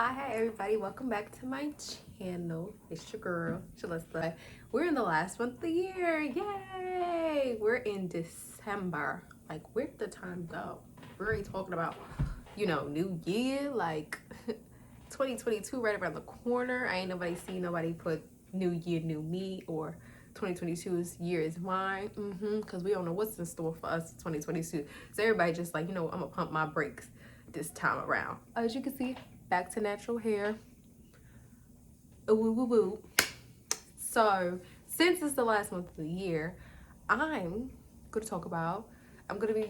Hi everybody, welcome back to my channel. It's your girl, Shalissa. We're in the last month of the year. Yay! We're in December. Like, where'd the time go? We're already talking about, new year, like 2022 right around the corner. I ain't seen nobody put new year, new me, or 2022's year is mine. Because we don't know what's in store for us in 2022. So everybody just like, I'm gonna pump my brakes this time around. As you can see, back to natural hair. Woo woo woo. So since it's the last month of the year, I'm gonna be,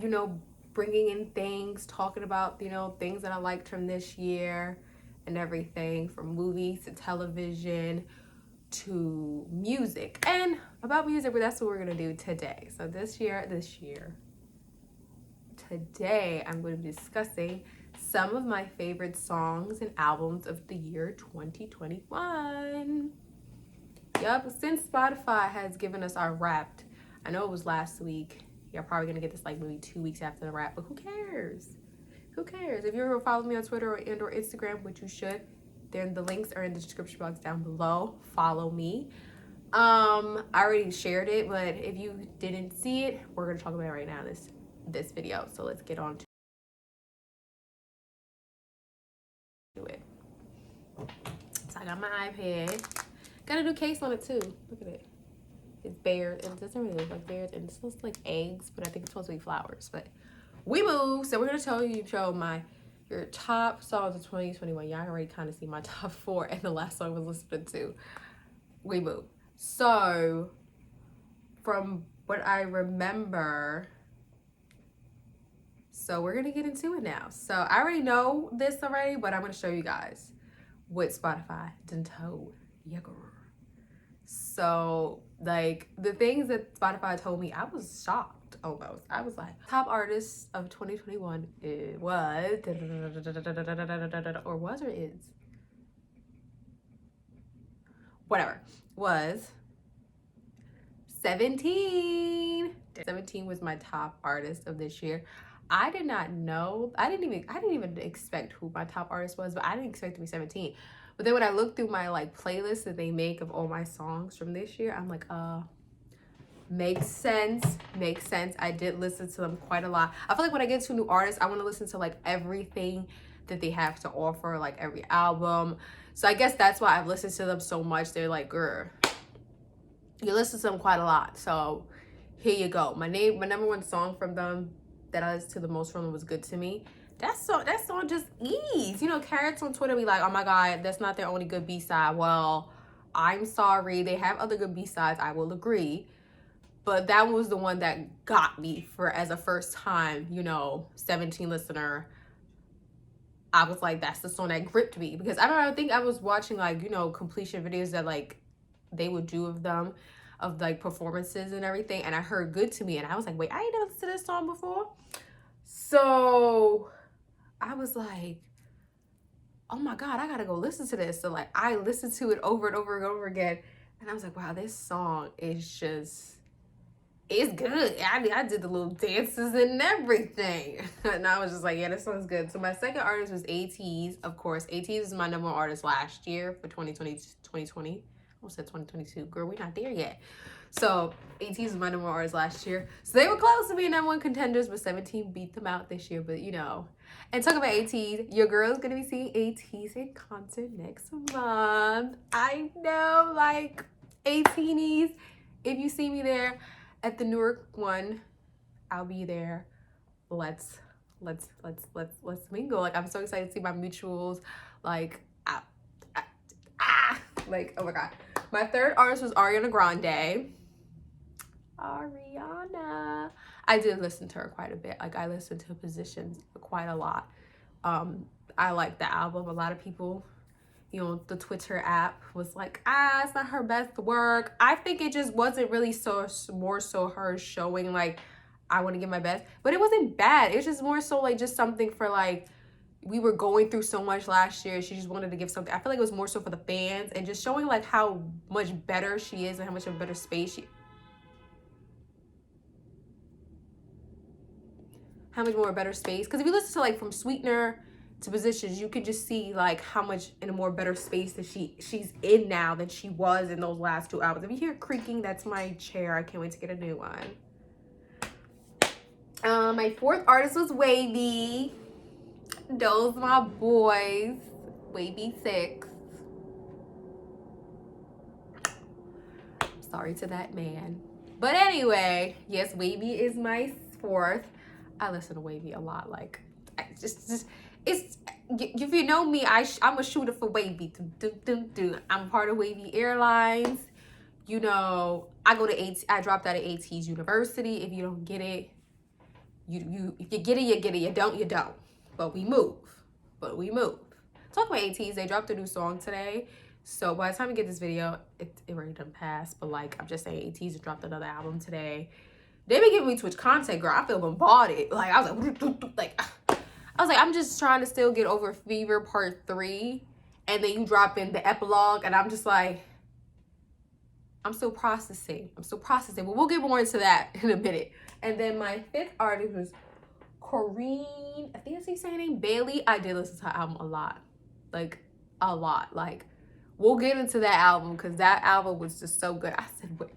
bringing in things, talking about, things that I liked from this year and everything, from movies to television to music. And about music, but that's what we're gonna do today. So today I'm going to be discussing some of my favorite songs and albums of the year 2021. Yup, since Spotify has given us our Wrapped, I know it was last week. You're probably going to get this like maybe 2 weeks after the Wrap, but who cares? Who cares? If you're following me on Twitter or Instagram, which you should, then the links are in the description box down below. Follow me. I already shared it, but if you didn't see it, we're going to talk about it right now in this video. So let's get on to it. So I got my iPad. Got a new case on it too. Look at it. It's bears. It doesn't really look like bears, and it smells like eggs, but I think it's supposed to be flowers. But we move. So we're gonna show your top songs of 2021. Y'all already kind of see my top 4, and the last song I was listening to. We move. So from what I remember. So we're gonna get into it now. So I already know this already, but I'm gonna show you guys what Spotify done told ya girl. So like the things that Spotify told me, I was shocked almost. I was like, top artist of 2021 it was or was or is whatever was 17. 17 was my top artist of this year. I did not know. I didn't even expect who my top artist was, but I didn't expect to be 17. But then when I looked through my like playlist that they make of all my songs from this year, I'm like, makes sense. I did listen to them quite a lot. I feel like when I get to a new artist, I want to listen to like everything that they have to offer, like every album. So I guess that's why I've listened to them so much. They're like, girl, you listen to them quite a lot. So here you go. My number one song from them that I listened to the most from them was Good to Me. That song just ease. Carrots on Twitter be like, oh my God, that's not their only good B-side. Well, I'm sorry. They have other good B-sides, I will agree. But that was the one that got me as a first time, 17 listener. I was like, that's the song that gripped me. Because I think I was watching like, completion videos that like they would do of them, of like performances and everything, and I heard Good to Me, and I was like, wait, I ain't never listened to this song before. So I was like, oh my God, I gotta go listen to this. So like I listened to it over and over and over again, and I was like, wow, this song is it's good. I did the little dances and everything. And I was just like, yeah, this song's good. So my second artist was ATEEZ, of course. ATEEZ is my number one artist last year for 2020. I almost said 2022. Girl, we're not there yet. So ATEEZ was my number one artist last year. So they were close to being number one contenders, but 17 beat them out this year. But And talking about ATEEZ, your girl's gonna be seeing ATEEZ in concert next month. I know, like 18s. If you see me there at the Newark one, I'll be there. Let's mingle. Like, I'm so excited to see my mutuals. Like, like, oh my God. My third artist was Ariana Grande. Ariana. I did listen to her quite a bit. Like, I listened to Positions quite a lot. I like the album. A lot of people, the Twitter app was like, it's not her best work. I think it just wasn't really more so her showing like, I want to give my best. But it wasn't bad. It was just more so like just something for like, we were going through so much last year. She just wanted to give something. I feel like it was more so for the fans and just showing like how much better she is and how much of a better space how much more better space. Because if you listen to like from Sweetener to positions, you can just see like how much in a more better space that she's in now than she was in those last 2 albums. If you hear creaking, that's my chair. I can't wait to get a new one. My fourth artist was Wavy. Those my boys. Wavy 6. Sorry to that man. But anyway, yes, Wavy is my fourth. I listen to Wavy a lot. Like, it's if you know me, I'm a shooter for Wavy. I'm part of Wavy Airlines. You know, I dropped out of AT's University. If you don't get it, if you get it, you get it. You don't. But we move. Talk about ATs. They dropped a new song today. So by the time you get this video, it already done passed. But like, I'm just saying, AT's dropped another album today. They been giving me Twitch content, girl. I feel bombarded. Like, I was like, I'm just trying to still get over Fever Part 3. And then you drop in the epilogue. And I'm just like, I'm still processing. But we'll get more into that in a minute. And then my fifth artist was Corinne. I think that's how you say her name. Bailey. I did listen to her album a lot. Like, a lot. Like, we'll get into that album because that album was just so good. I said, wait.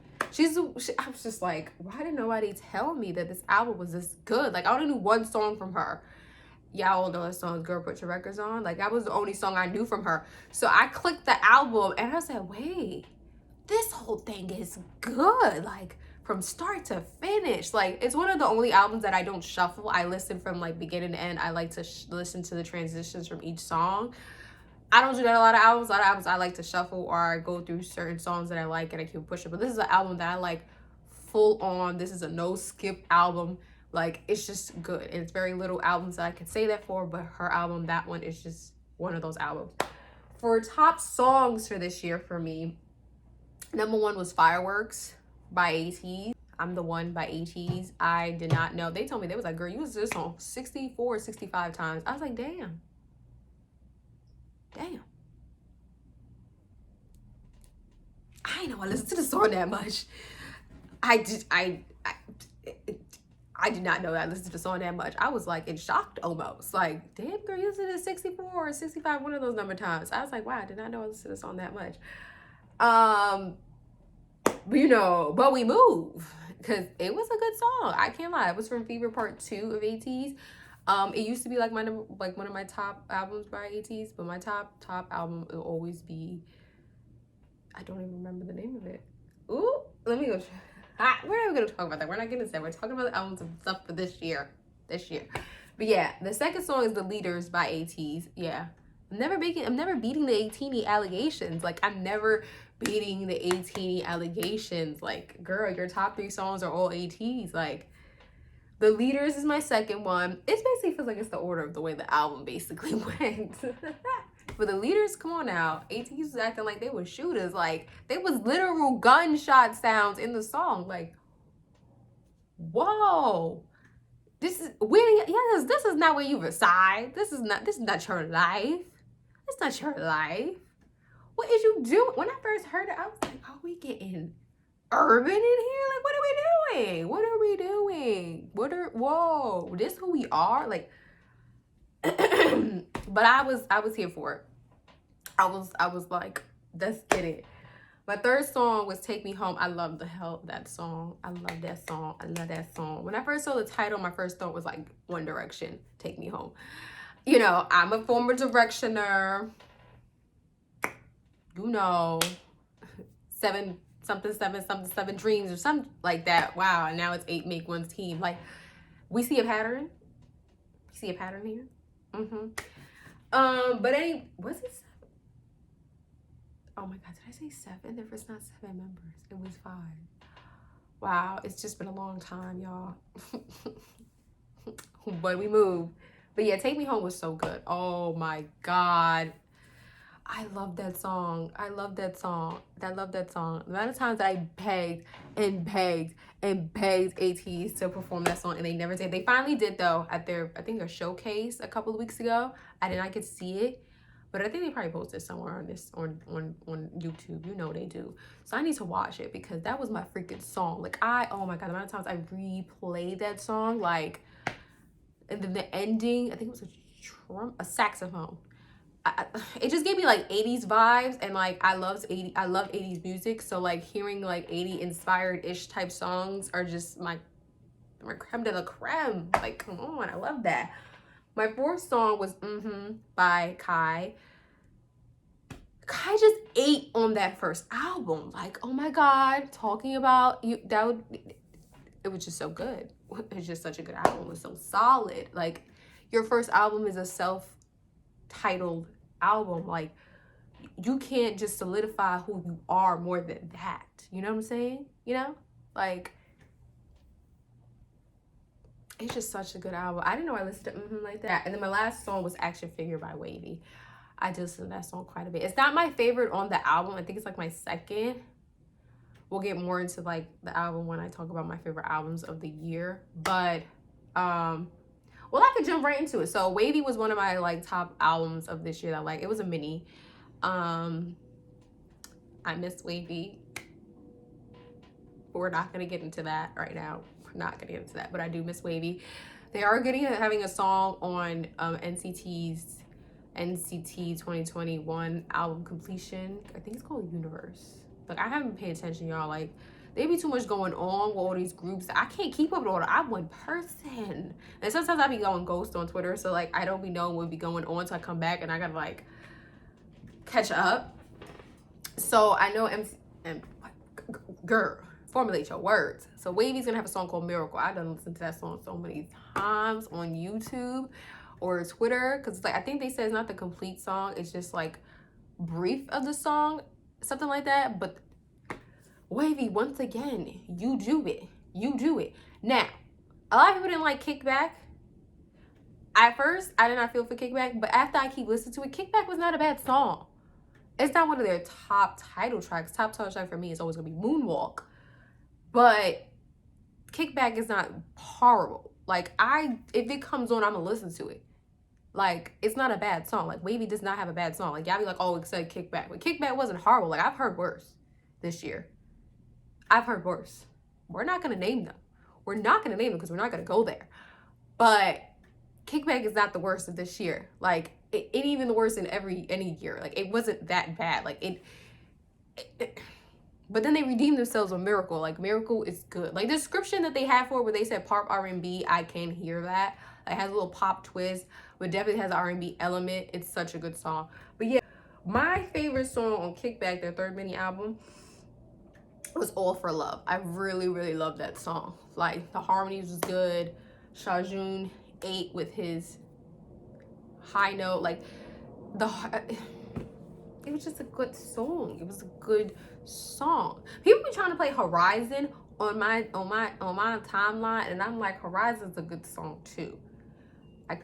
I was just like, why didn't nobody tell me that this album was this good? Like, I only knew one song from her. Y'all all know that song, Girl Put Your Records On. Like, that was the only song I knew from her. So I clicked the album and I said, wait, this whole thing is good. Like, from start to finish. Like, it's one of the only albums that I don't shuffle. I listen from like beginning to end. I like to listen to the transitions from each song. I don't do that a lot of albums. A lot of albums I like to shuffle, or I go through certain songs that I like and I keep pushing. But this is an album that I like full on. This is a no skip album. Like, it's just good. And it's very little albums that I can say that for, but her album, that one is just one of those albums. For top songs for this year for me, number 1 was Fireworks by ATEEZ. I'm the One by ATEEZ. I did not know. They told me, they was like, girl, you listened to this song 64, 65 times. I was like, damn. I didn't know I listened to the song that much. I did not know that I listened to the song that much. I was like in shock almost. Like, damn, girl, you listened to 64 or 65, one of those number times. I was like, wow, I did not know I listened to the song that much. You know, but we move. Because it was a good song. I can't lie. It was from Fever Part 2 of ATEEZ. It used to be like one of my top albums by ATEEZ, but my top album will always be, I don't even remember the name of it. Ooh, let me go. We're not gonna talk about that. We're not gonna say. We're talking about the albums and stuff for this year. But yeah, the second song is The Leaders by ATEEZ. Yeah, I'm never beating the 18 allegations. Like, I'm never beating the 18 allegations. Like, girl, your top 3 songs are all ATEEZ. Like, The Leaders is my second one. It basically feels like it's the order of the way the album basically went. But The Leaders, come on now. ATEEZ was acting like they were shooters. Like, there was literal gunshot sounds in the song. Like, whoa. This is not where you reside. This is not your life. It's not your life. What is you doing? When I first heard it, I was like, are we getting urban in here? Like, what are we doing? Whoa, this who we are? Like, but I was here for it. I was like, let's get it. My third song was Take Me Home. I love the hell of that song. I love that song. When I first saw the title, my first thought was like One Direction, Take Me Home. You know, I'm a former Directioner. You know, 7 dreams or something like that. Wow, and now it's 8 make one team. Like, we see a pattern. Here. But was it 7? Oh my God, did I say 7? There was not 7 members. It was 5. Wow, it's just been a long time, y'all. But we moved. But yeah, Take Me Home was so good. Oh my God. I love that song. The amount of times that I begged ATEEZ to perform that song and they never did. They finally did though at their, I think, a showcase a couple of weeks ago. I did not get to see it, but I think they probably posted somewhere on YouTube. You know they do. So I need to watch it because that was my freaking song. Like, oh my God, the amount of times I replayed that song, like, and then the ending, I think it was a saxophone. It just gave me like 80s vibes, and like I love 80s music, so like hearing like 80 inspired ish type songs are just my creme de la creme. Like, come on, I love that. My fourth song was by Kai. Kai just ate on that first album. Like, oh my god, talking about you, it was just so good. It was just such a good album. It was so solid. Like, your first album is a self-titled album. Like, you can't just solidify who you are more than that. You know what I'm saying? You know? Like, it's just such a good album. I didn't know I listened to like that. And then my last song was Action Figure by Wavy. I just listened to that song quite a bit. It's not my favorite on the album. I think it's like my second. We'll get more into like the album when I talk about my favorite albums of the year. But well, I could jump right into it. So Wavy was one of my like top albums of this year that like, it was a mini. I miss Wavy. But we're not gonna get into that right now. We're not gonna get into that, but I do miss Wavy. They are having a song on NCT's NCT 2021 album completion. I think it's called Universe. Like, I haven't paid attention, y'all. Like, there be too much going on with all these groups. I can't keep up with all that. I'm one person. And sometimes I be going ghost on Twitter. So, like, I don't be knowing what be going on. So I come back and I gotta, like, catch up. So I know girl, formulate your words. So Wavy's gonna have a song called Miracle. I done listened to that song so many times on YouTube or Twitter, because like I think they said it's not the complete song, it's just like brief of the song, something like that. But Wavy, once again, you do it. Now, a lot of people didn't like Kickback. At first, I did not feel for Kickback, but after I keep listening to it, Kickback was not a bad song. It's not one of their top title tracks. Top title track for me is always gonna be Moonwalk, but Kickback is not horrible. Like, if it comes on, I'm gonna listen to it. Like, it's not a bad song. Like, Wavy does not have a bad song. Like, y'all be like, oh, it said Kickback. But Kickback wasn't horrible. Like, I've heard worse this year. I've heard worse. We're not going to name them. We're not going to name them because we're not going to go there. But Kickback is not the worst of this year. Like, it ain't even the worst in any year. Like, it wasn't that bad. Like, but then they redeemed themselves with Miracle. Like, Miracle is good. Like, the description that they had for it, where they said pop R&B, I can hear that. It has a little pop twist, but definitely has an R&B element. It's such a good song. But yeah, my favorite song on Kickback, their third mini album, was All for Love. I really, really love that song. Like, the harmonies was good. Shajun ate with his high note. Like, it was just a good song. It was a good song. People be trying to play Horizon on my timeline, and I'm like, Horizon's a good song too.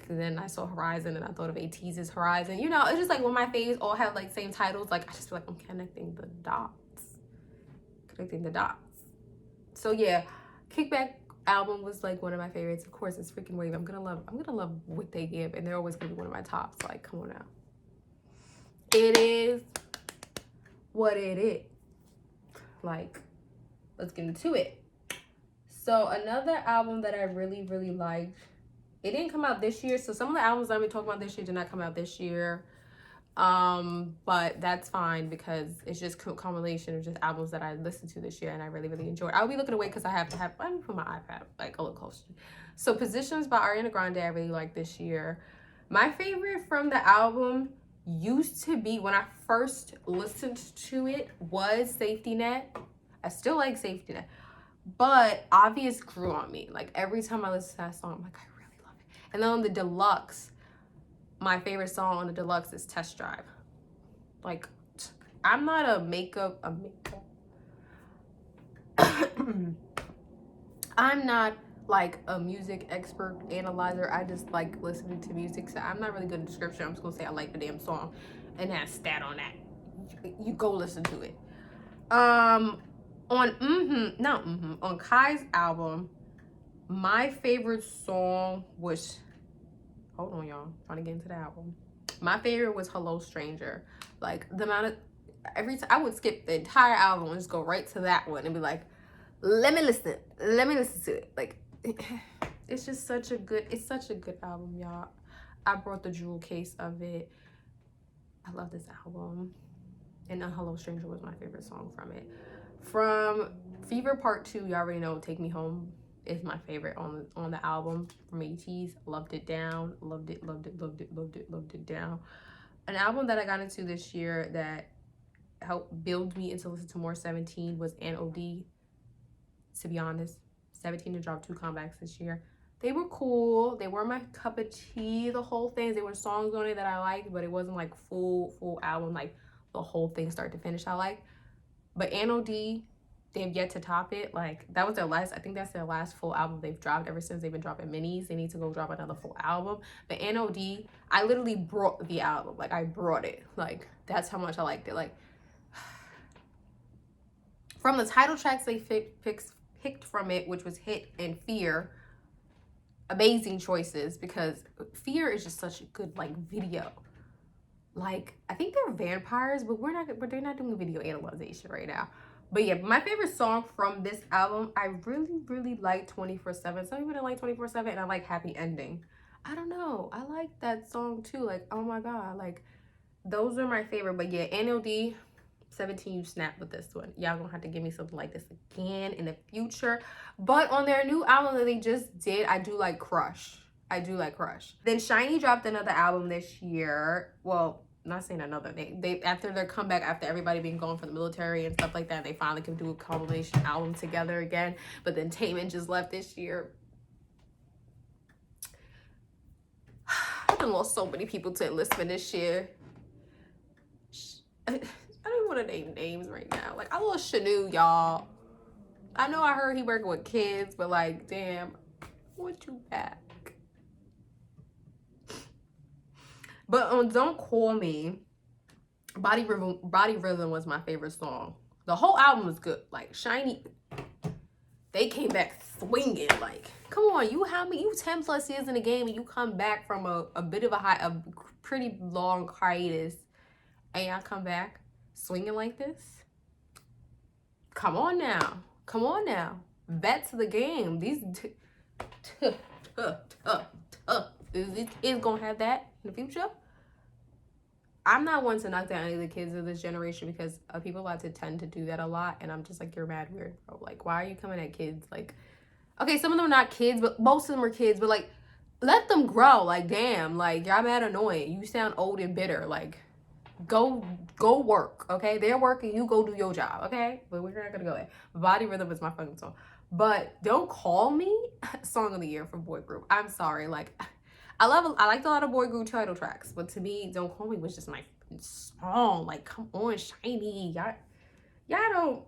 Then I saw Horizon and I thought of ATEEZ's Horizon. You know, it's just like when my faves all have like same titles, like I just feel like I'm connecting the dots. So yeah, Kickback album was like one of my favorites. Of course, it's freaking Wave. I'm gonna love what they give, and they're always gonna be one of my tops. Like, come on now. It is what it is. Like, let's get into it. So another album that I really, really liked, it didn't come out this year. So some of the albums I've been talking about this year did not come out this year. But that's fine because it's just a combination of just albums that I listened to this year and I really, really enjoyed. I'll be looking away because let me put my iPad like a little closer. So Positions by Ariana Grande, I really liked this year. My favorite from the album used to be, when I first listened to it, was Safety Net. I still like Safety Net, but Obvious grew on me. Like, every time I listen to that song, I'm like, I really love it. And then on the deluxe, my favorite song on the deluxe is Test Drive. Like, I'm not a makeup I'm not like a music expert analyzer. I just like listening to music, so I'm not really good at description. I'm just gonna say I like the damn song and have stat on that. You go listen to it. On Kai's album, my favorite song was, hold on y'all, trying to get into the album. My favorite was Hello Stranger. Like, the amount of, every time I would skip the entire album and just go right to that one and be like, let me listen to it. Like, it's just such a good album, y'all. I brought the jewel case of it. I love this album. And Hello Stranger was my favorite song from it. From Fever Part 2, you already know Take Me Home is my favorite on the album from ATEEZ. Loved it down. Loved it, loved it, loved it, loved it, loved it down. An album that I got into this year that helped build me into listen to more 17 was N.O.D. To be honest, 17 to drop 2 comebacks this year. They were cool. They were my cup of tea, the whole thing. There were songs on it that I liked, but it wasn't like full album, like the whole thing start to finish I like. But N.O.D., they have yet to top it. Like, that was their last, I think that's their last full album they've dropped ever since they've been dropping minis. They need to go drop another full album. But N.O.D., I literally brought the album. Like, I brought it. Like, that's how much I liked it. Like, from the title tracks they picked from it, which was Hit and Fear, amazing choices, because Fear is just such a good, like, video. Like, I think they're vampires, but they're not doing video analyzation right now. But yeah, my favorite song from this album, I really like 24/7. Some people didn't like 24/7, and I like Happy Ending. I don't know. I like that song too. Like, oh my God. Like, those are my favorite. But yeah, N.O.D., 17, you snap with this one. Y'all gonna have to give me something like this again in the future. But on their new album that they just did, I do like Crush. I do like Crush. Then SHINee dropped another album this year. Well, not saying another. They after their comeback, after everybody being gone from the military and stuff like that, they finally can do a combination album together again. But then Taemin just left this year. I've been lost so many people to enlistment this year. I don't even want to name names right now. Like, I lost Shanu, y'all. I know I heard he working with kids, but like, damn, I want you back. But on Don't Call Me, Body Rhythm was my favorite song. The whole album was good. Like, SHINee, they came back swinging. Like, come on, you 10 plus years in the game, and you come back from a bit of a pretty long hiatus, and y'all come back swinging like this? Come on now. Come on now. Vets of the game. These is gonna have that in the future. I'm not one to knock down any of the kids of this generation, because people like to tend to do that a lot, and I'm just like, you're mad weird, bro. Like, why are you coming at kids? Like, okay, some of them are not kids, but most of them are kids, but like, let them grow. Like, damn, like, y'all mad annoying. You sound old and bitter. Like, go work, okay? They're working, you go do your job, okay? But we're not gonna go there. Body Rhythm is my fucking song. But Don't Call Me, song of the year for boy group. I'm sorry, like, I liked a lot of boy group title tracks, but to me, Don't Call Me was just my song. Like, come on, SHINee, y'all don't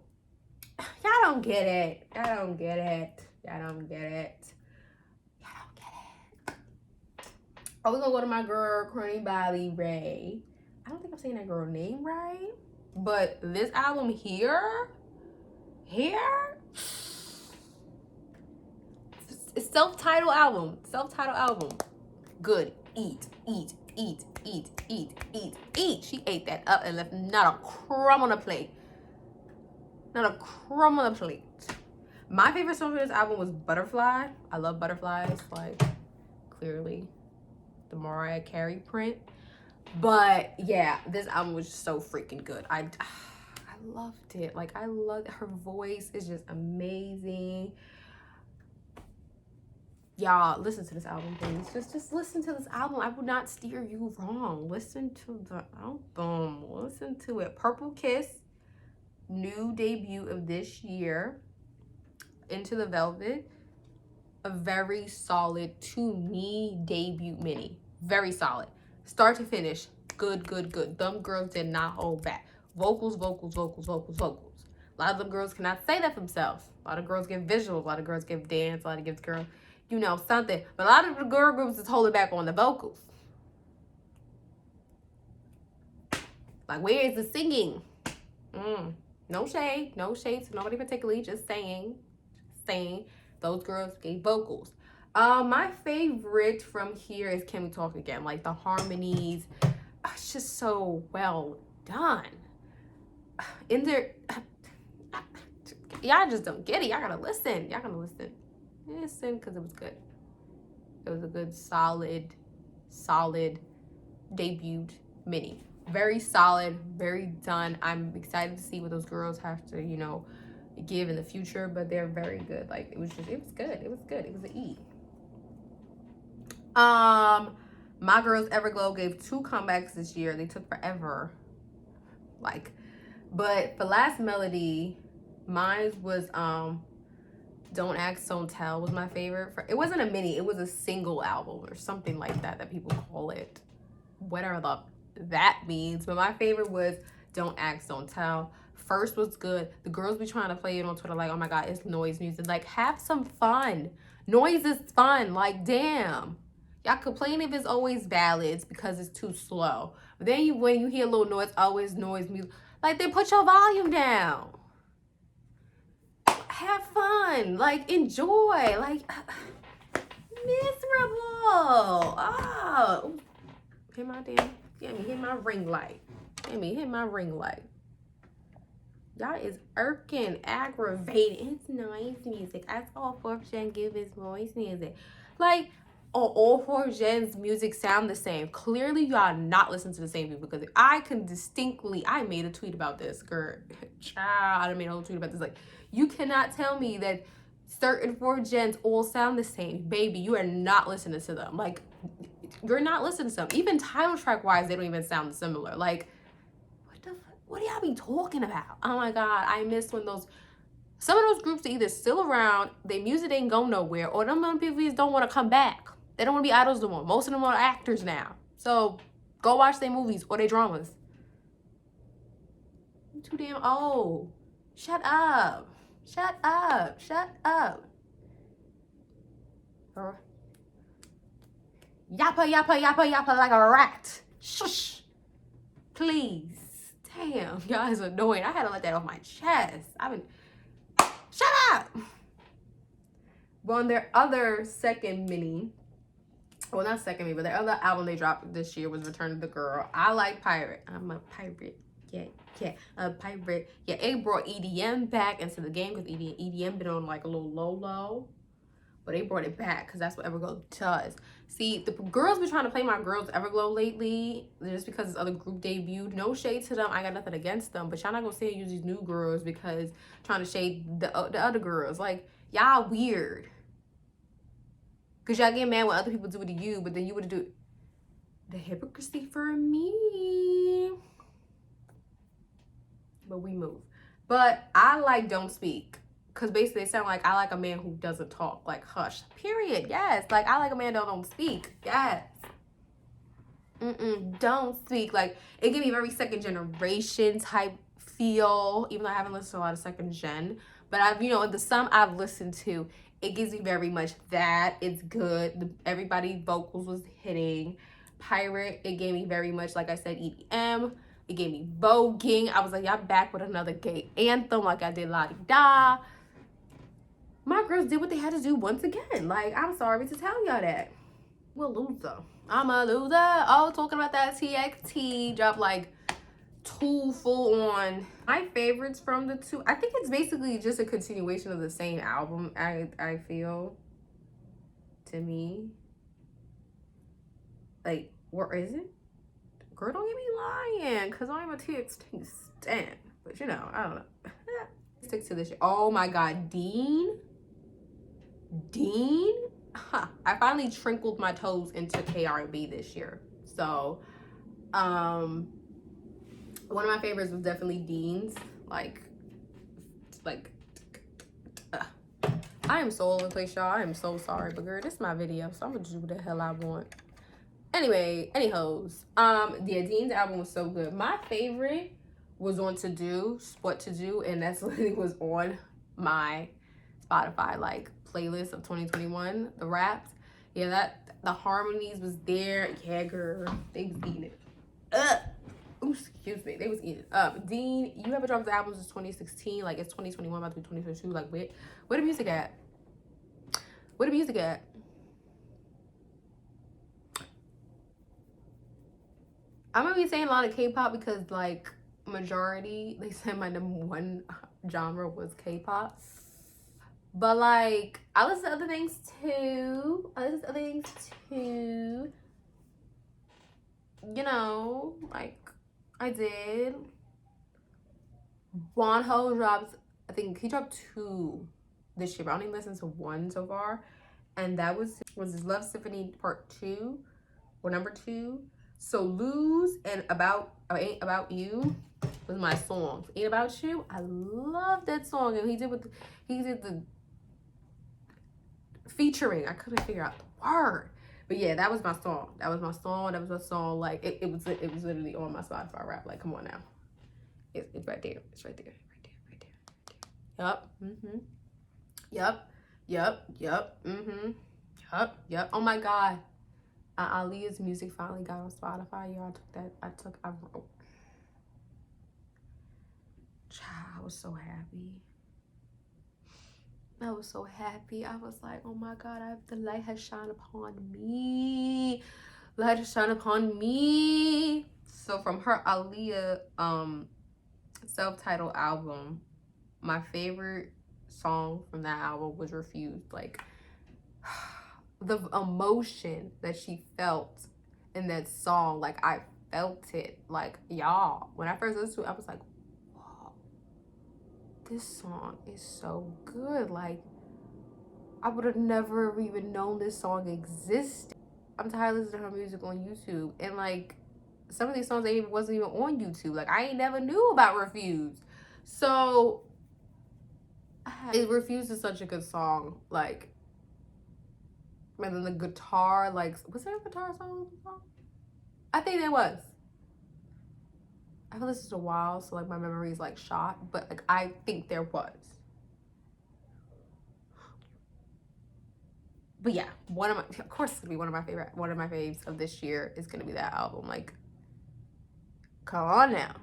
get it. Y'all don't get it. Oh, we're gonna go to my girl, Crony Bali Ray. I don't think I'm saying that girl name right, but this album here, it's self-titled album. Good. Eat. She ate that up and left not a crumb on the plate. My favorite song for this album was Butterfly. I love butterflies, like, clearly the Mariah Carey print. But yeah, this album was just so freaking good. I loved it. Like, I loved her voice. Is just amazing. Y'all, listen to this album, please. Just listen to this album. I would not steer you wrong. Listen to the album. Listen to it. Purple Kiss, new debut of this year. Into the Velvet, a very solid, to me, debut mini. Very solid. Start to finish, good. Them girls did not hold back. Vocals. A lot of them girls cannot say that for themselves. A lot of girls give visuals. A lot of girls give dance. A lot of girls, something. But a lot of the girl groups is holding back on the vocals. Like, where is the singing? No shade to nobody particularly. Just saying. Those girls gave vocals. My favorite from here is Can We Talk Again? Like, the harmonies, it's just so well done. In there, y'all just don't get it. Y'all gotta listen. Listen, because it was good. It was a good, solid solid debut mini. Very solid, very done. I'm excited to see what those girls have to, you know, give in the future, but they're very good. Like, it was good. It was good. It was an E. My girls Everglow gave 2 comebacks this year. They took forever. Like, but for Last Melody, mine was Don't Ask, Don't Tell was my favorite. It wasn't a mini, it was a single album or something like that people call it. Whatever that means. But my favorite was Don't Ask, Don't Tell. First was good. The girls be trying to play it on Twitter like, oh my God, it's noise music. Like, have some fun. Noise is fun. Like, damn. Y'all complain if it's always ballads because it's too slow. But then when you hear a little noise, always noise music. Like, then put your volume down. Have fun. Like, enjoy. Like, miserable. Oh. Hit my damn, hit my ring light. Hit my ring light. Y'all is irking, aggravating. It's noise music. That's all 4th gen give is noise music. Like, all 4 gens music sound the same. Clearly, y'all not listening to the same people, because I can distinctly, I made a tweet about this, girl. Child, I made a whole tweet about this. Like, you cannot tell me that certain 4 gens all sound the same. Baby, you are not listening to them. Like, you're not listening to them. Even title track wise, they don't even sound similar. Like, what do y'all be talking about? Oh my God, I miss when some of those groups are either still around, their music ain't go nowhere, or them people don't want to come back. They don't want to be idols no more. Most of them are actors now. So go watch their movies or their dramas. I'm too damn old. Shut up. Shut up. Shut up. Yappa, yappa, yappa, yappa like a rat. Shush. Please. Damn, y'all is annoying. I had to let that off my chest. Shut up. Well, on their other second mini, well, not second mini, but their other album they dropped this year was Return of the Girl. I like Pirate. I'm a pirate. Yeah, a pirate. Yeah, it brought EDM back into the game, because EDM been on like a little low. But they brought it back because that's what Everglow does. See, the girls be trying to play my girls Everglow lately just because this other group debuted. No shade to them. I got nothing against them. But y'all not going to say use these new girls because trying to shade the other girls. Like, y'all weird. Because y'all get mad when other people do it to you, but then you would do the hypocrisy for me. But we move. But I like Don't Speak. Because basically, it sounds like I like a man who doesn't talk. Like, hush. Period. Yes. Like, I like a man that don't speak. Yes. Don't speak. Like, it gave me very second generation type feel. Even though I haven't listened to a lot of second gen. But I've, the some I've listened to, it gives me very much that. It's good. Everybody vocals was hitting. Pirate, it gave me very much, like I said, EDM. It gave me voguing. I was like, y'all back with another gay anthem like I did La Di Da. My girls did what they had to do once again. Like, I'm sorry to tell y'all that. We're a loser. I'm a loser. Oh, talking about that TXT dropped like 2 full on. My favorites from the 2, I think it's basically just a continuation of the same album, I feel. To me. Like, where is it? Girl, don't get me lying, because I'm a TXT stan. But I don't know. Stick to this shit. Oh my God, Dean? Huh. I finally trickled my toes into K-R&B this year. So, one of my favorites was definitely Dean's. I am so all over the place, y'all. I am so sorry, but girl, this is my video, so I'm gonna do what the hell I want. Anyway, anyhows, yeah, Dean's album was so good. My favorite was on What to Do, and that's literally was on my Spotify like playlist of 2021. The raps, yeah, the harmonies was there. Yeah, girl, they was eating it. Ooh, excuse me, they was eating it. Dean, you haven't dropped the album since 2016. Like, it's 2021, about to be 2022. Like, where the music at? Where the music at? I'm gonna be saying a lot of K-pop because, like, majority, they said my #1 genre was K-pop. But, like, I listen to other things too. you know, like I did. Wonho dropped, I think he dropped 2 this year, but I only listened to 1 so far. And that was his Love Symphony Part 2 or number 2. So Lose and Ain't About You was my song. Ain't About You, I love that song. And he did the featuring. I couldn't figure out the word. But yeah, that was my song. That was my song. Like it was literally on my Spotify rap. Like, come on now. It's right there. It's right there. Right there. Yup. Mm-hmm. Yup. Mm-hmm. Yup. Oh my God. Aaliyah's music finally got on Spotify. Y'all, I wrote. Child, I was so happy. I was so happy. I was like, oh my God, the light has shined upon me. Light has shined upon me. So from her Aaliyah self-titled album, my favorite song from that album was Refused. Like, the emotion that she felt in that song, like I felt it. Like, y'all, when I first listened to it, I was like, wow, this song is so good. Like, I would have never even known this song existed. I'm tired of listening to her music on YouTube, and like some of these songs wasn't even on YouTube. Like, I ain't never knew about Refused. So Refused is such a good song. Like, and then the guitar, like, was there a guitar song? I think there was. I haven't listened to a while, so like my memory is like shot, but like I think there was. But yeah, of course it's gonna be one of my faves of this year is gonna be that album. Like, come on now.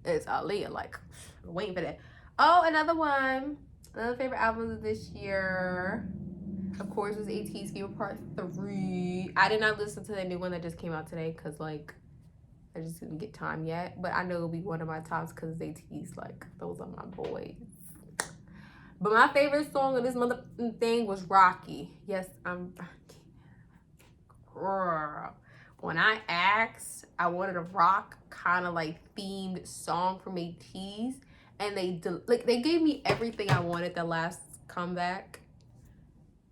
It's Aaliyah. Like, I'm waiting for that. Oh, another favorite album of this year, of course, was AT's Fever Part 3. I did not listen to the new one that just came out today because, like, I just didn't get time yet. But I know it'll be one of my tops because AT's, like, those are my boys. But my favorite song of this mother thing was Rocky. Yes, girl. When I asked, I wanted a rock kind of like themed song from AT's, and they gave me everything I wanted the last comeback,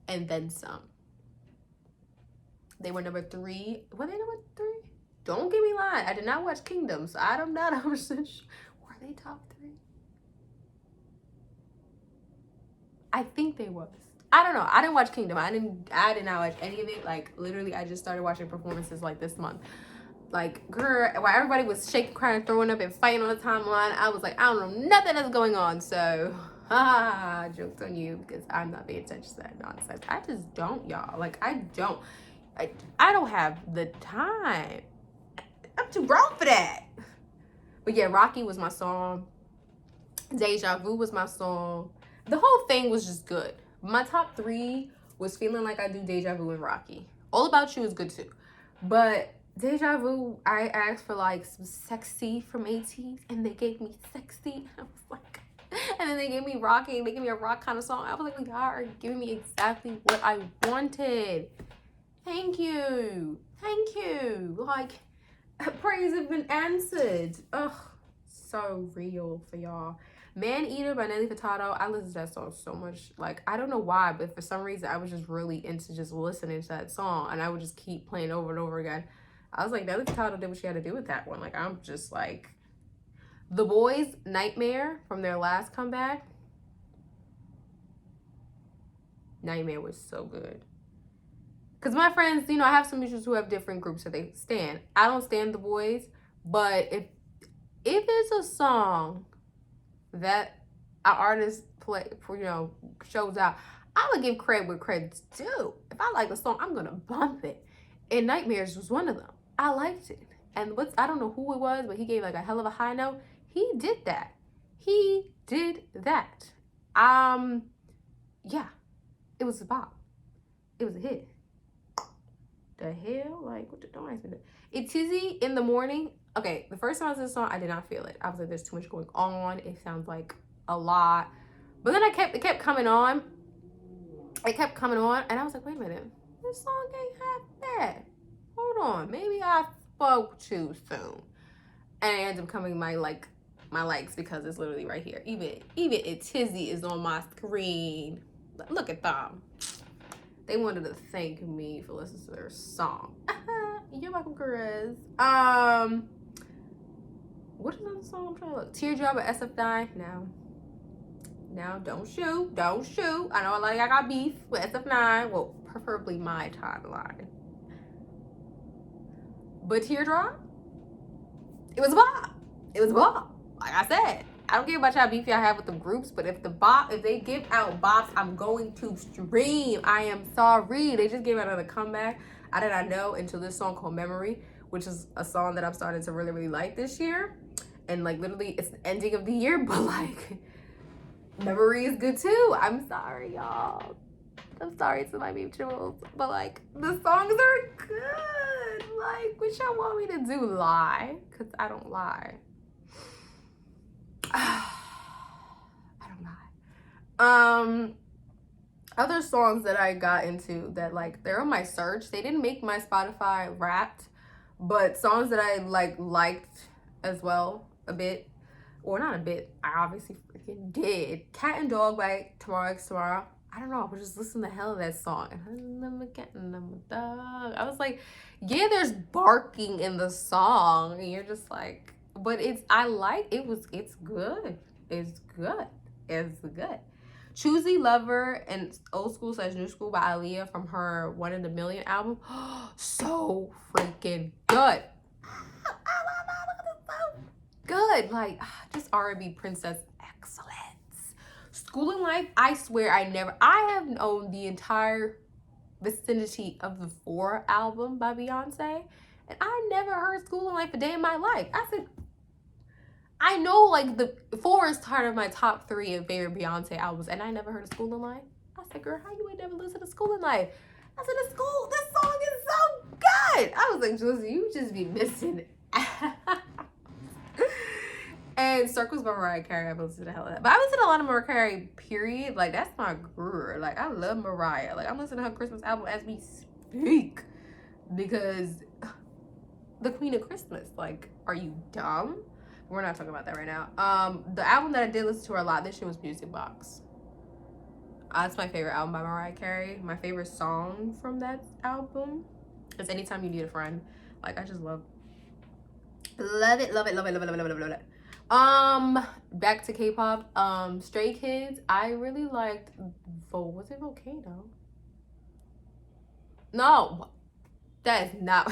and then some. They were number 3. Were they number 3? Don't get me lying. I did not watch Kingdom, so I'm not 100% sure. Were they top 3? I think they was. I don't know. I didn't watch Kingdom. I did not watch any of it. Like, literally, I just started watching performances like this month. Like, girl, while everybody was shaking, crying, throwing up, and fighting on the timeline, I was like, I don't know nothing that's going on. So, jokes on you, because I'm not paying attention to that nonsense. I just don't, y'all. Like, I don't have the time. I'm too grown for that. But yeah, Rocky was my song. Deja Vu was my song. The whole thing was just good. My top 3 was Feeling Like I Do, Deja Vu, and Rocky. All About You is good too. But Deja Vu, I asked for like some sexy from ATEEZ, and they gave me sexy. I was like, and then they gave me Rocky, and they gave me a rock kind of song. I was like, y'all are giving me exactly what I wanted. Thank you. Like, praise have been answered. Ugh, so real for y'all. Man Eater by Nelly Furtado. I listen to that song so much. Like, I don't know why, but for some reason I was just really into just listening to that song, and I would just keep playing over and over again. I was like, Nelly Furtado did what she had to do with that one. Like, I'm just like, The Boys' Nightmare from their last comeback. Nightmare was so good. Because my friends, you know, I have some mutuals who have different groups that they stand. I don't stand The Boys, but if it's a song that an artist shows out, I would give credit where credit's due. If I like a song, I'm gonna bump it. And Nightmares was one of them. I liked it. And I don't know who it was, but he gave like a hell of a high note. He did that. Yeah. It was a bop. It was a hit. The hell? Like, what the don't ask me that. It's Tizzy in the Morning. Okay, the first time I listened to the song, I did not feel it. I was like, there's too much going on. It sounds like a lot. But then it kept coming on. And I was like, wait a minute. This song ain't half bad. hold on, maybe I spoke too soon. And it ends up becoming my likes because it's literally right here. Even a tizzy is on my screen. Look at them. They wanted to thank me for listening to their song. You're welcome, Chris. What is another song I'm trying to look? Teardrop at SF9. Now, don't shoot. Don't shoot. I know a lot of y'all got beef with SF9. Well, preferably my timeline. But Teardrop, it was a bop. It was a bop. Like I said, I don't care about y'all beef y'all have with the groups, but if they give out bops, I'm going to stream. I am sorry. They just gave out another comeback. I did not know until this song called Memory, which is a song that I'm starting to really, really like this year. And like literally it's the ending of the year, but like Memory is good too. I'm sorry, y'all. I'm sorry to my mutuals, but like the songs are good. Like, what y'all want me to do? Lie? Cause I don't lie. I don't lie. Other songs that I got into that like they're on my search. They didn't make my Spotify Wrapped, but songs that I liked as well a bit, or not a bit. I obviously freaking did. Cat and Dog by Tomorrow X Tomorrow. I don't know. I was just listening to the hell of that song. I was like, yeah, there's barking in the song, and you're just like, but it's good. It's good. It's good. Choosy Lover and Old School / New School by Aaliyah from her One in a Million album. So freaking good. Good. Like, just R&B princess excellence. School and Life, I swear I have owned the entire vicinity of the 4 album by Beyonce, and I never heard School and Life a day in my life. I said, I know like the 4 is part of my top 3 of favorite Beyonce albums, and I never heard of School and Life. I said, girl, how you ain't never listened to School and Life? I said, this song is so good. I was like, Josie, you just be missing And Circles by Mariah Carey, I've listened to the hell of that. But I listen to a lot of Mariah Carey, period. Like, that's my girl. Like, I love Mariah. Like, I'm listening to her Christmas album as we speak. Because the Queen of Christmas. Like, are you dumb? We're not talking about that right now. The album that I did listen to her a lot this year was Music Box. That's my favorite album by Mariah Carey. My favorite song from that album is Anytime You Need a Friend. Like, I just love it. Back to K-pop. Stray Kids. I really liked. Was it Volcano? No, that is not.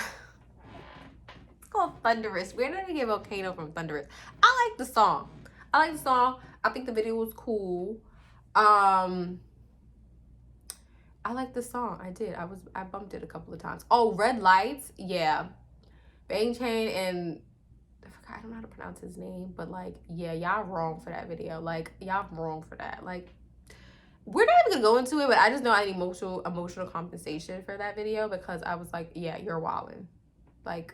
It's called Thunderous. Where did I get Volcano from? Thunderous. I like the song. I think the video was cool. I like the song. I did. I bumped it a couple of times. Oh, Red Lights. Yeah. Bang Chain and I don't know how to pronounce his name, but like, yeah, y'all wrong for that video. Like, y'all wrong for that. Like, we're not even gonna go into it, but I just know I need emotional compensation for that video because I was like, yeah, you're wildin'. Like,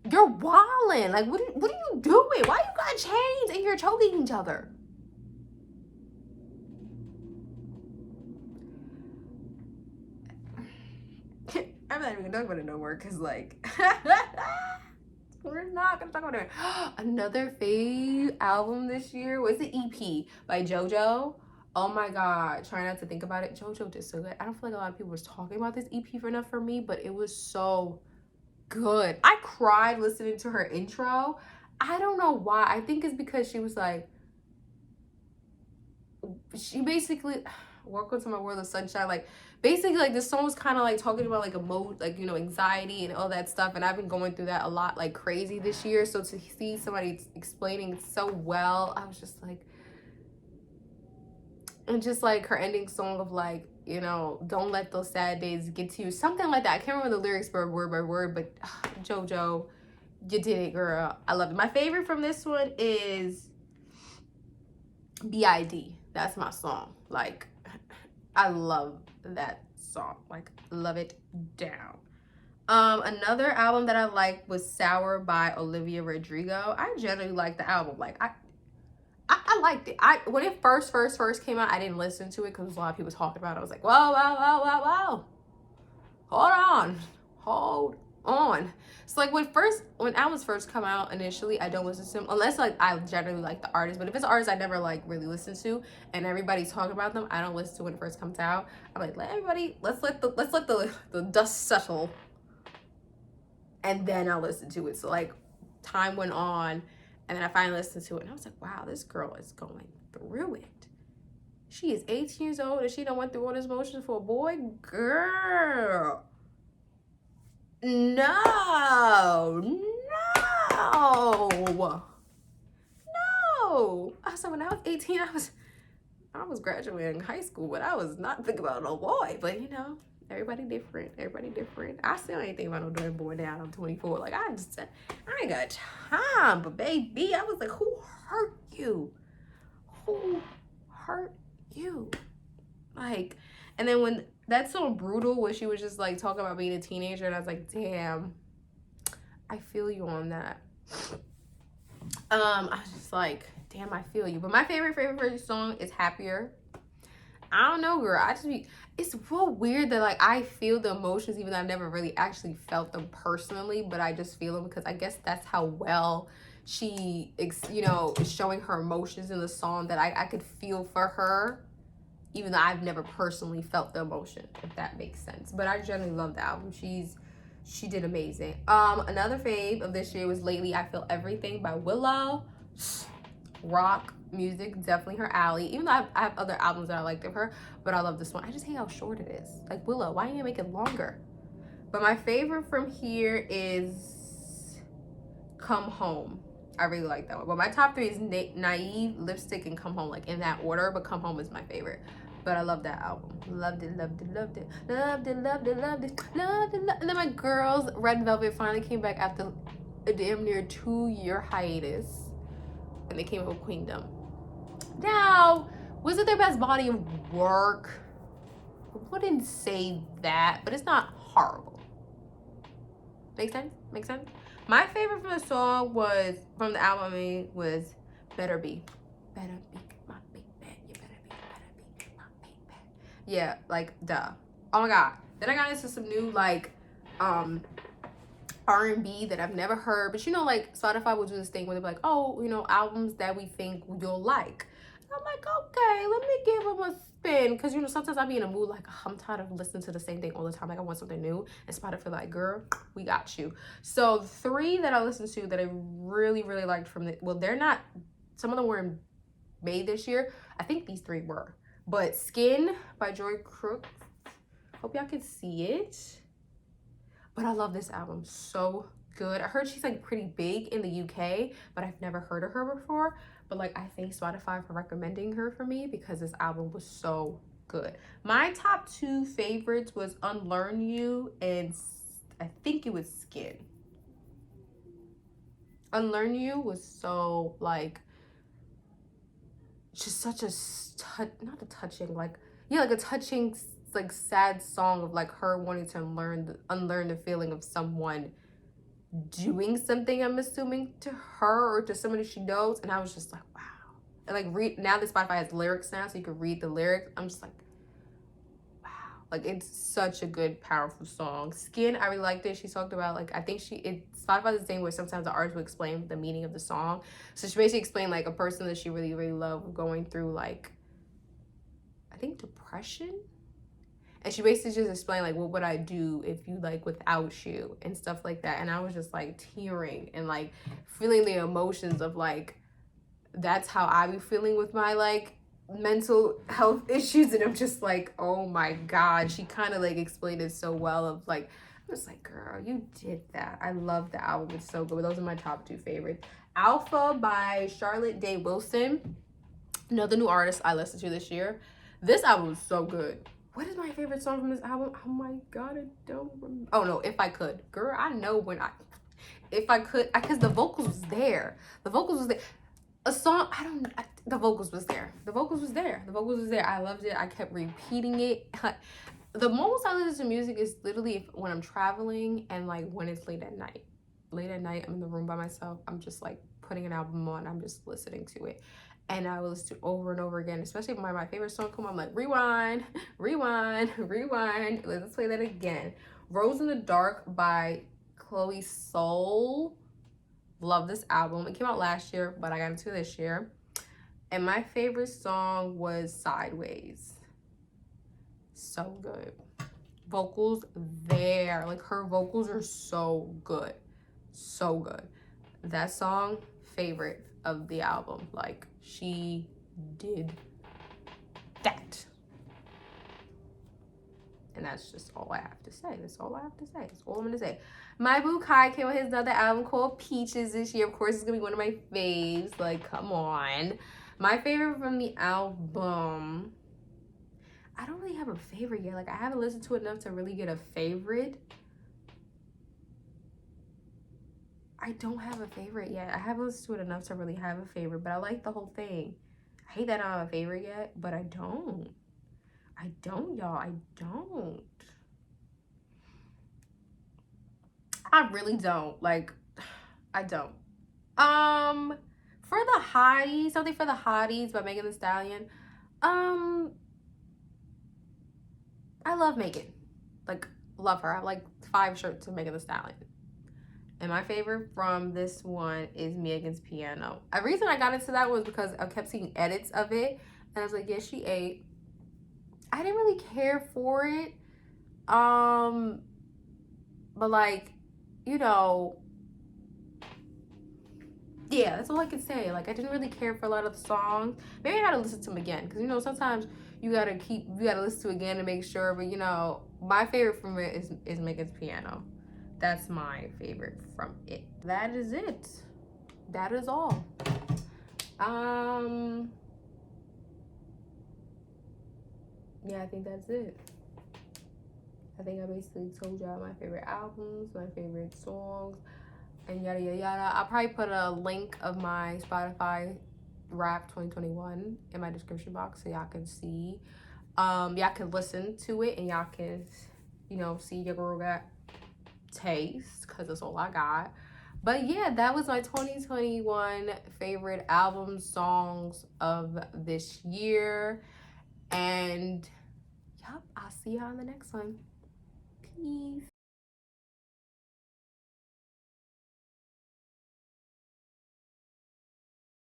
you're wildin'. Like, what are you doing? Why you got chains and you're choking each other? I'm not even gonna talk about it no more because like we're not gonna talk about it. Another fave album this year was the EP by JoJo. Oh my god, try not to think about it. JoJo did so good. I don't feel like a lot of people was talking about this EP for me, but it was so good. I cried listening to her intro. I don't know why. I think it's because she was like, she basically, welcome to my world of sunshine. Like, basically, like, this song was kind of like talking about like anxiety and all that stuff. And I've been going through that a lot, like crazy this year. So to see somebody explaining it so well, I was just like, and just like her ending song of like, you know, don't let those sad days get to you. Something like that. I can't remember the lyrics word by word, but JoJo, you did it, girl. I love it. My favorite from this one is B.I.D. That's my song. Like, I love that song. Like, love it down. Another album that I liked was Sour by Olivia Rodrigo. I generally like the album. Like, I liked it. When it first came out, I didn't listen to it because a lot of people talking about it. I was like, whoa. hold on. So like when albums first come out initially, I don't listen to them unless like I generally like the artist. But if it's an artist I never like really listen to and everybody's talking about them, I don't listen to when it first comes out. I'm like, let's let the dust settle, and then I'll listen to it. So like time went on, and then I finally listened to it, and I was like, wow, this girl is going through it. She is 18 years old and she done went through all this motion for a boy? Girl. No. No. No. I said when I was 18, I was graduating high school, but I was not thinking about no boy. But you know, everybody different. Everybody different. I still ain't thinking about no damn boy now. I'm 24. Like I ain't got time. But baby, I was like, who hurt you? Who hurt you? Like, and then when that's so brutal when she was just like talking about being a teenager, and I was like, damn, I feel you on that. I was just like, damn, I feel you. But my favorite song is Happier. I don't know, girl. It's real weird that like I feel the emotions even though I've never really actually felt them personally, but I just feel them because I guess that's how well she, you know, is showing her emotions in the song, that I could feel for her even though I've never personally felt the emotion, if that makes sense. But I generally love the album. She did amazing. Another fave of this year was Lately I Feel Everything by Willow. Rock music, definitely her alley. Even though I have other albums that I liked of her, but I love this one. I just hate how short it is. Like, Willow, why didn't you make it longer? But my favorite from here is Come Home. I really like that one. But my top three is Naive, Lipstick, and Come Home, like in that order. But Come Home is my favorite. But I love that album. Loved it, loved it, loved it. Loved it, loved it, loved it, loved it. And then my girls, Red Velvet, finally came back after a damn near 2-year hiatus. And they came up with Queendom. Now, was it their best body of work? I wouldn't say that, but it's not horrible. Make sense? Make sense? My favorite from the song was, from the album I mean, was Better Be. Better be my baby. You better be my baby. Yeah, like, duh. Oh my God. Then I got into some new, like, R&B that I've never heard. But you know, like, Spotify will do this thing where they're like, oh, you know, albums that we think you'll like. I'm like, okay, let me give them a spin. Because, you know, sometimes I'll be in a mood like, I'm tired of listening to the same thing all the time. Like, I want something new. And Spotify like, girl, we got you. So 3 that I listened to that I really, really liked from the, well, they're not, some of them were made this year. I think these 3 were. But Skin by Joy Crooks. Hope y'all can see it. But I love this album. So good. I heard she's like pretty big in the UK, but I've never heard of her before. But like, I thank Spotify for recommending her for me because this album was so good. My top 2 favorites was Unlearn You and I think it was Skin. Unlearn You was so like, just such a, not a touching, like, yeah, like a touching, like sad song of like her wanting to unlearn the feeling of someone doing something, I'm assuming, to her or to somebody she knows. And I was just like, wow. And like now that Spotify has lyrics now, so you can read the lyrics. I'm just like, wow. Like, it's such a good, powerful song. Skin, I really liked it. She talked about like, I think Spotify is the thing where sometimes the artist will explain the meaning of the song. So she basically explained like a person that she really, really loved going through like, I think depression. And she basically just explained, like, what would I do if you, like, without you and stuff like that. And I was just, like, tearing and, like, feeling the emotions of, like, that's how I be feeling with my, like, mental health issues. And I'm just like, oh, my God. She kind of, like, explained it so well of, like, I'm just like, girl, you did that. I love the album. It's so good. But those are my top 2 favorites. Alpha by Charlotte Day Wilson. Another new artist I listened to this year. This album was so good. What is my favorite song from this album? Oh my God, I don't remember. Oh no, If I Could. Girl, I know if I could, because the vocals was there. The vocals was there. The vocals was there. The vocals was there. The vocals was there. I loved it. I kept repeating it. The most I listen to music is literally when I'm traveling and like when it's late at night. Late at night, I'm in the room by myself. I'm just like putting an album on. I'm just listening to it. And I will listen to over and over again, especially when my favorite song come on. I'm like, rewind, rewind, rewind. Let's play that again. Rose in the Dark by Chloe Soul. Love this album. It came out last year, but I got into it this year. And my favorite song was Sideways. So good. Vocals there. Like, her vocals are so good. So good. That song, favorite of the album. Like, she did that. And that's just all I have to say. That's all I have to say. That's all I'm going to say. My boo Kai came with his another album called Peaches this year. Of course, it's going to be one of my faves. Like, come on. My favorite from the album, I don't really have a favorite yet. Like, I haven't listened to it enough to really get a favorite. I don't have a favorite yet. I haven't listened to it enough to really have a favorite, but I like the whole thing. I hate that I don't have a favorite yet, but I don't. I don't, y'all. I don't. I really don't. Like, I don't. For the Hotties, something for the Hotties by Megan Thee Stallion. I love Megan. Like, love her. I have like 5 shirts of Megan Thee Stallion. And my favorite from this one is Megan's Piano. The reason I got into that was because I kept seeing edits of it. And I was like, yes, she ate. I didn't really care for it. But like, you know, yeah, that's all I can say. Like, I didn't really care for a lot of the songs. Maybe I gotta listen to them again. Because, you know, sometimes you gotta listen to it again to make sure. But, you know, my favorite from it is Megan's Piano. That's my favorite from it. That is it. That is all. Yeah, I think that's it. I think I basically told y'all my favorite albums, my favorite songs, and yada yada yada. I'll probably put a link of my Spotify Rap 2021 in my description box so y'all can see. Y'all can listen to it and y'all can, you know, see your girl got taste, because that's all I got. But yeah, that was my 2021 favorite album songs of this year. And yep, I'll see y'all in the next one. Peace.